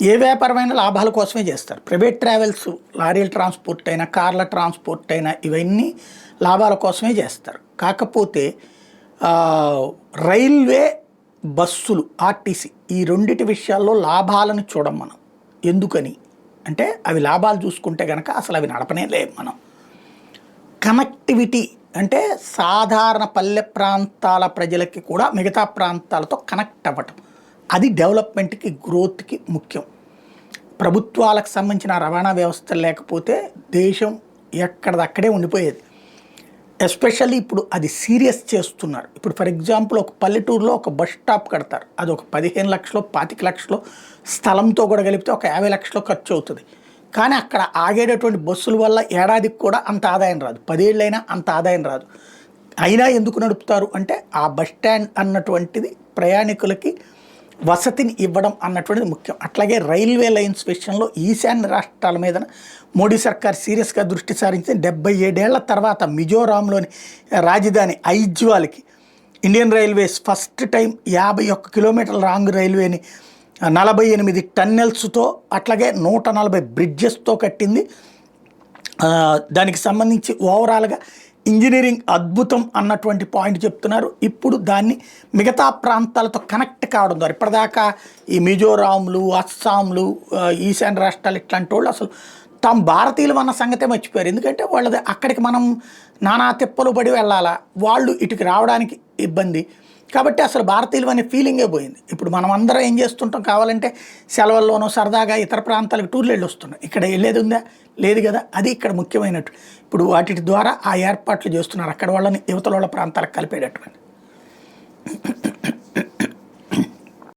ఏ వ్యాపారమైనా లాభాల కోసమే చేస్తారు. ప్రైవేట్ ట్రావెల్స్, లారీల ట్రాన్స్పోర్ట్ అయినా, కార్ల ట్రాన్స్పోర్ట్ అయినా ఇవన్నీ లాభాల కోసమే చేస్తారు. కాకపోతే రైల్వే, బస్సులు, ఆర్టీసీ ఈ రెండిటి విషయాల్లో లాభాలను చూడం మనం. ఎందుకని అంటే అవి లాభాలు చూసుకుంటే కనుక అసలు అవి నడపనే లేవు మనం. కనెక్టివిటీ అంటే సాధారణ పల్లె ప్రాంతాల ప్రజలకి కూడా మిగతా ప్రాంతాలతో కనెక్ట్ అవ్వటం, అది డెవలప్మెంట్కి, గ్రోత్కి ముఖ్యం. ప్రభుత్వాలకు సంబంధించిన రవాణా వ్యవస్థ లేకపోతే దేశం ఎక్కడదక్కడే ఉండిపోయేది. ఎస్పెషల్లీ ఇప్పుడు అది సీరియస్ చేస్తున్నారు. ఇప్పుడు ఫర్ ఎగ్జాంపుల్ ఒక పల్లెటూరులో ఒక బస్ స్టాప్ కడతారు, అది ఒక 15 లక్షలు 25 లక్షలు స్థలంతో కూడా కలిపితే ఒక 50 లక్షలు ఖర్చు అవుతుంది. కానీ అక్కడ ఆగేటటువంటి బస్సుల వల్ల ఏడాదికి కూడా అంత ఆదాయం రాదు, 10 ఏళ్ళైనా అంత ఆదాయం రాదు. అయినా ఎందుకు నడుపుతారు అంటే ఆ బస్ స్టాండ్ అన్నటువంటిది ప్రయాణికులకి వసతిని ఇవ్వడం అన్నటువంటిది ముఖ్యం. అట్లాగే రైల్వే లైన్స్ విషయంలో ఈశాన్య రాష్ట్రాల మీద మోడీ సర్కార్ సీరియస్గా దృష్టి సారించి 77 ఏళ్ల తర్వాత మిజోరాంలోని రాజధాని ఐజ్వాల్కి ఇండియన్ రైల్వేస్ ఫస్ట్ టైం 51 కిలోమీటర్ల రాంగ్ రైల్వేని 48 టన్నెల్స్తో అట్లాగే 140 బ్రిడ్జెస్తో కట్టింది. దానికి సంబంధించి ఓవరాల్గా ఇంజనీరింగ్ అద్భుతం అన్నటువంటి పాయింట్ చెప్తున్నారు. ఇప్పుడు దాన్ని మిగతా ప్రాంతాలతో కనెక్ట్ కావడం ద్వారా ఇప్పటిదాకా ఈ మిజోరాంలు, అస్సాంలు, ఈశాన్య రాష్ట్రాలు ఇట్లాంటి వాళ్ళు అసలు తాము భారతీయులు అన్న సంగతే మర్చిపోయారు. ఎందుకంటే వాళ్ళది అక్కడికి మనం నానా తిప్పలు పడి వెళ్ళాలా, వాళ్ళు ఇటుకి రావడానికి ఇబ్బంది. కాబట్టి అసలు భారతీయులు అనే ఫీలింగే పోయింది. ఇప్పుడు మనం అందరం ఏం చేస్తుంటాం, కావాలంటే సెలవుల్లోనో సరదాగా ఇతర ప్రాంతాలకు టూర్లు వెళ్ళి వస్తున్నాం. ఇక్కడ వెళ్ళేది ఉందా? లేదు కదా. అది ఇక్కడ ముఖ్యమైనట్టు. ఇప్పుడు వాటి ద్వారా ఆ ఏర్పాట్లు చేస్తున్నారు, అక్కడ వాళ్ళని యువతల వాళ్ళ ప్రాంతాలకు కలిపేటటువంటి.